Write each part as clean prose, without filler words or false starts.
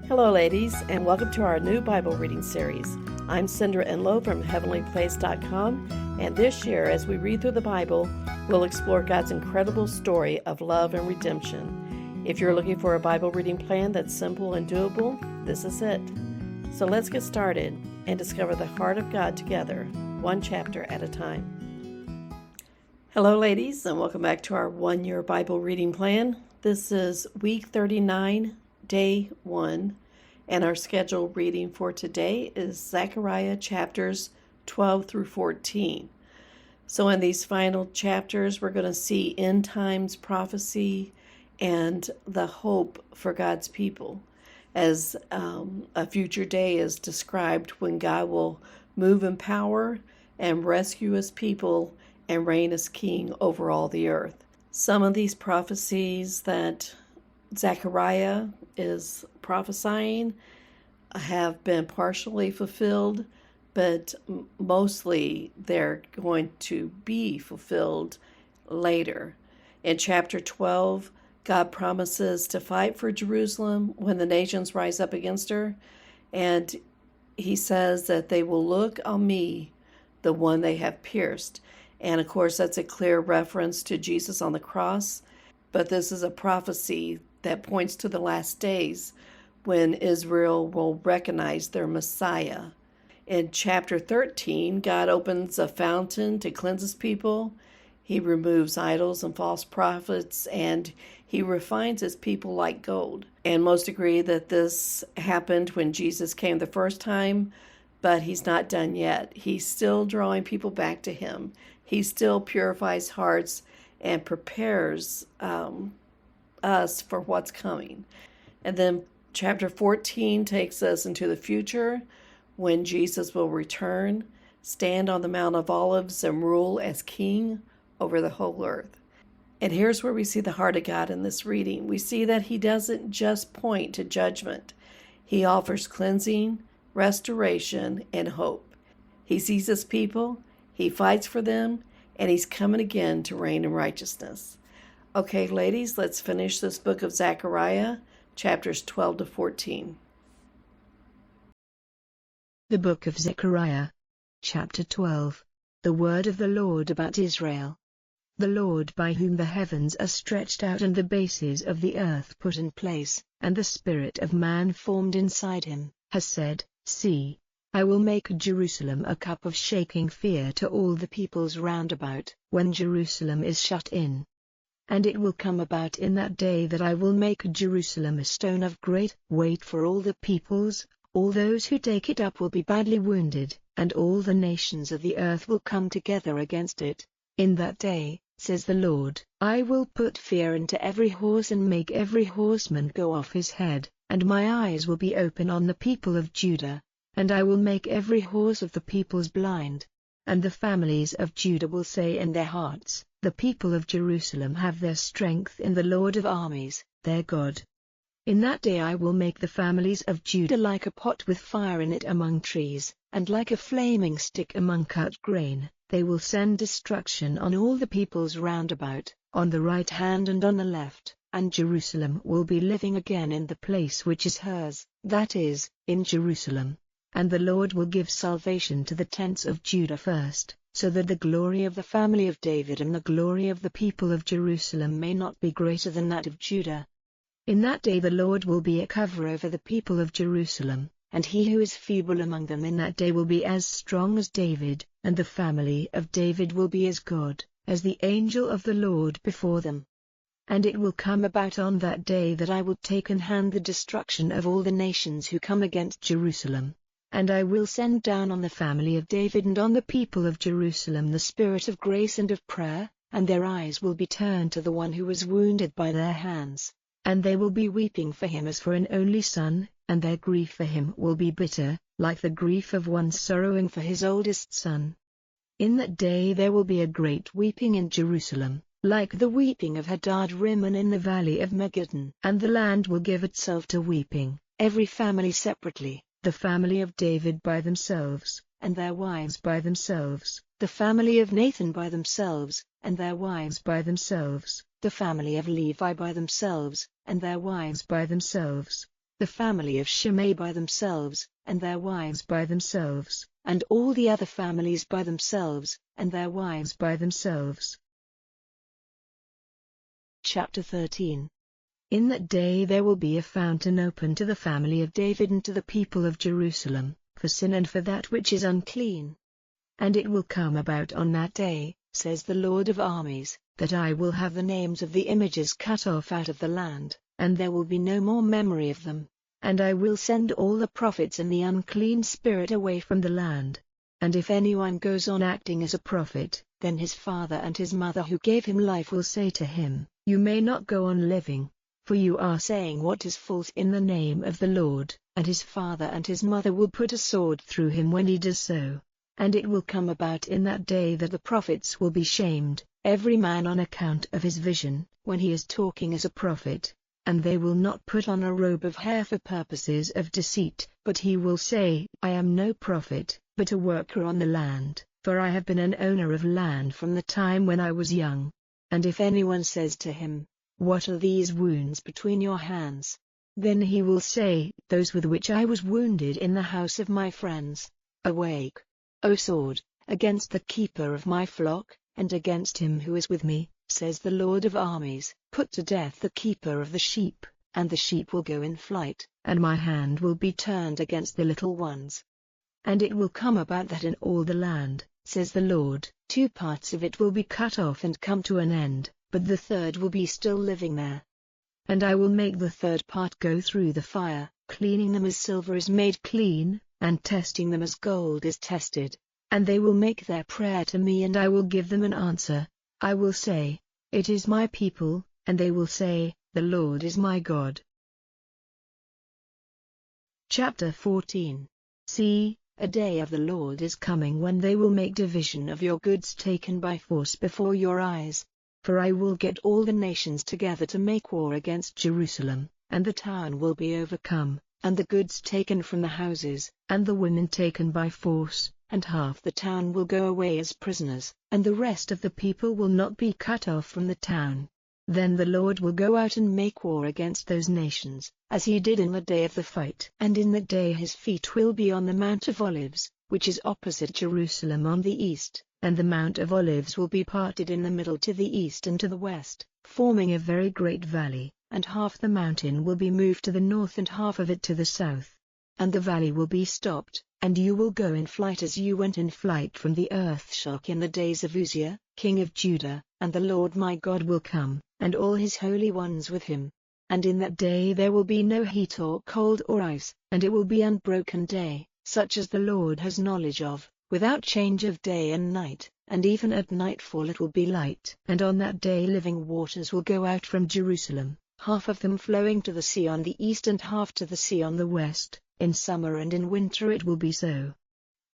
Hello, ladies, and welcome to our new Bible reading series. I'm Cindra Enlow from HeavenlyPlace.com, and this year, as we read through the Bible, we'll explore God's incredible story of love and redemption. If you're looking for a Bible reading plan that's simple and doable, this is it. So let's get started and discover the heart of God together, one chapter at a time. Hello, ladies, and welcome back to our one-year Bible reading plan. This is week 39, day 1, and our scheduled reading for today is Zechariah chapters 12 through 14. So in these final chapters, we're going to see end times prophecy and the hope for God's people, as a future day is described when God will move in power and rescue his people and reign as king over all the earth. Some of these prophecies that Zechariah is prophesying have been partially fulfilled, but mostly they're going to be fulfilled later. In chapter 12, God promises to fight for Jerusalem when the nations rise up against her, and he says that they will look on me, the one they have pierced. And of course, that's a clear reference to Jesus on the cross, but this is a prophecy that points to the last days when Israel will recognize their Messiah. In chapter 13, God opens a fountain to cleanse his people. He removes idols and false prophets, and he refines his people like gold. And most agree that this happened when Jesus came the first time, but he's not done yet. He's still drawing people back to him. He still purifies hearts and prepares us for what's coming. And then chapter 14 takes us into the future when Jesus will return, stand on the Mount of Olives, and rule as king over the whole earth. And here's where we see the heart of God in this reading. We see that he doesn't just point to judgment. He offers cleansing, restoration, and hope. He sees his people, he fights for them, and he's coming again to reign in righteousness. Okay, ladies, let's finish this book of Zechariah, chapters 12 to 14. The book of Zechariah, chapter 12. The word of the Lord about Israel. The Lord, by whom the heavens are stretched out and the bases of the earth put in place, and the spirit of man formed inside him, has said, See, I will make Jerusalem a cup of shaking fear to all the peoples round about, when Jerusalem is shut in. And it will come about in that day that I will make Jerusalem a stone of great weight for all the peoples. All those who take it up will be badly wounded, and all the nations of the earth will come together against it. In that day, says the Lord, I will put fear into every horse and make every horseman go off his head, and my eyes will be open on the people of Judah, and I will make every horse of the peoples blind. And the families of Judah will say in their hearts, The people of Jerusalem have their strength in the Lord of armies, their God. In that day I will make the families of Judah like a pot with fire in it among trees, and like a flaming stick among cut grain. They will send destruction on all the peoples round about, on the right hand and on the left, and Jerusalem will be living again in the place which is hers, that is, in Jerusalem. And the Lord will give salvation to the tents of Judah first, so that the glory of the family of David and the glory of the people of Jerusalem may not be greater than that of Judah. In that day the Lord will be a cover over the people of Jerusalem, and he who is feeble among them in that day will be as strong as David, and the family of David will be as God, as the angel of the Lord before them. And it will come about on that day that I will take in hand the destruction of all the nations who come against Jerusalem. And I will send down on the family of David and on the people of Jerusalem the spirit of grace and of prayer, and their eyes will be turned to the one who was wounded by their hands. And they will be weeping for him as for an only son, and their grief for him will be bitter, like the grief of one sorrowing for his oldest son. In that day there will be a great weeping in Jerusalem, like the weeping of Hadad Rimmon in the valley of Megiddon. And the land will give itself to weeping, every family separately, the family of David by themselves, and their wives by themselves, the family of Nathan by themselves, and their wives by themselves, the family of Levi by themselves, and their wives by themselves. the family of Shimei by themselves, and their wives by themselves, and all the other families by themselves, and their wives by themselves. Chapter 13. In that day there will be a fountain open to the family of David and to the people of Jerusalem, for sin and for that which is unclean. And it will come about on that day, says the Lord of armies, that I will have the names of the images cut off out of the land, and there will be no more memory of them. And I will send all the prophets and the unclean spirit away from the land. And if anyone goes on acting as a prophet, then his father and his mother who gave him life will say to him, You may not go on living, for you are saying what is false in the name of the Lord, and his father and his mother will put a sword through him when he does so. And it will come about in that day that the prophets will be shamed, every man on account of his vision, when he is talking as a prophet. And they will not put on a robe of hair for purposes of deceit, but he will say, I am no prophet, but a worker on the land, for I have been an owner of land from the time when I was young. And if anyone says to him, What are these wounds between your hands? Then he will say, Those with which I was wounded in the house of my friends. Awake, O sword, against the keeper of my flock, and against him who is with me, says the Lord of armies. Put to death the keeper of the sheep, and the sheep will go in flight, and my hand will be turned against the little ones. And it will come about that in all the land, says the Lord, 2 parts of it will be cut off and come to an end, but the third will be still living there. And I will make the third part go through the fire, cleaning them as silver is made clean, and testing them as gold is tested. And they will make their prayer to me and I will give them an answer. I will say, It is my people, and they will say, The Lord is my God. Chapter 14. See, a day of the Lord is coming when they will make division of your goods taken by force before your eyes. For I will get all the nations together to make war against Jerusalem, and the town will be overcome, and the goods taken from the houses, and the women taken by force, and half the town will go away as prisoners, and the rest of the people will not be cut off from the town. Then the Lord will go out and make war against those nations, as he did in the day of the fight. And in that day his feet will be on the Mount of Olives, which is opposite Jerusalem on the east, and the Mount of Olives will be parted in the middle to the east and to the west, forming a very great valley, and half the mountain will be moved to the north and half of it to the south. And the valley will be stopped, and you will go in flight as you went in flight from the earth shock in the days of Uzziah, king of Judah, and the Lord my God will come, and all his holy ones with him. And in that day there will be no heat or cold or ice, and it will be unbroken day, such as the Lord has knowledge of, without change of day and night, and even at nightfall it will be light. And on that day living waters will go out from Jerusalem, half of them flowing to the sea on the east and half to the sea on the west. In summer and in winter it will be so.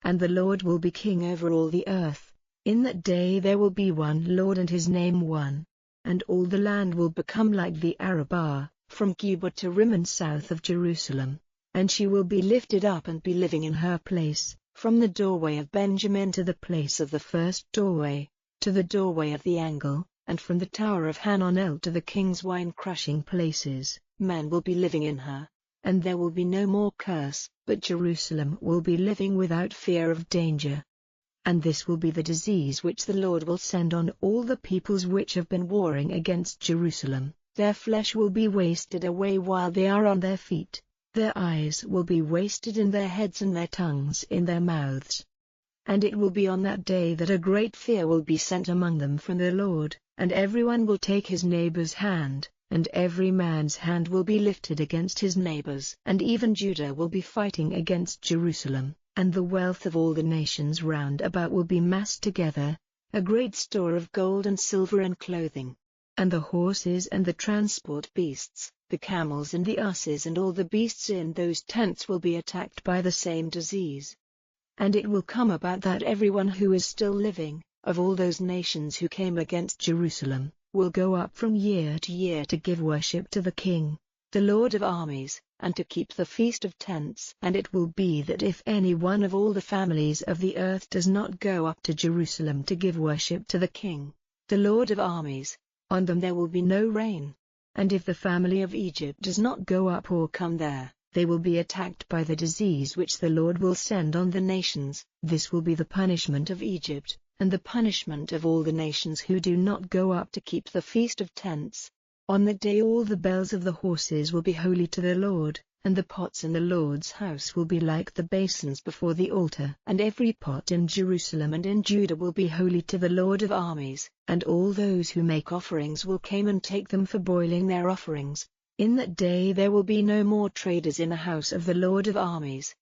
And the Lord will be king over all the earth. In that day there will be one Lord and his name one. And all the land will become like the Arabah, from Geba to Rimmon south of Jerusalem. And she will be lifted up and be living in her place, from the doorway of Benjamin to the place of the first doorway, to the doorway of the angle, and from the tower of Hananel to the king's wine-crushing places, men will be living in her. And there will be no more curse, but Jerusalem will be living without fear of danger. And this will be the disease which the Lord will send on all the peoples which have been warring against Jerusalem. Their flesh will be wasted away while they are on their feet. Their eyes will be wasted in their heads and their tongues in their mouths. And it will be on that day that a great fear will be sent among them from the Lord, and everyone will take his neighbor's hand. And every man's hand will be lifted against his neighbors. And even Judah will be fighting against Jerusalem, and the wealth of all the nations round about will be massed together, a great store of gold and silver and clothing. And the horses and the transport beasts, the camels and the asses and all the beasts in those tents will be attacked by the same disease. And it will come about that everyone who is still living, of all those nations who came against Jerusalem, will go up from year to year to give worship to the King, the Lord of armies, and to keep the Feast of Tents. And it will be that if any one of all the families of the earth does not go up to Jerusalem to give worship to the King, the Lord of armies, on them there will be no rain. And if the family of Egypt does not go up or come there, they will be attacked by the disease which the Lord will send on the nations. This will be the punishment of Egypt, and the punishment of all the nations who do not go up to keep the Feast of Tents. On that day all the bells of the horses will be holy to the Lord, and the pots in the Lord's house will be like the basins before the altar. And every pot in Jerusalem and in Judah will be holy to the Lord of armies, and all those who make offerings will come and take them for boiling their offerings. In that day there will be no more traders in the house of the Lord of armies,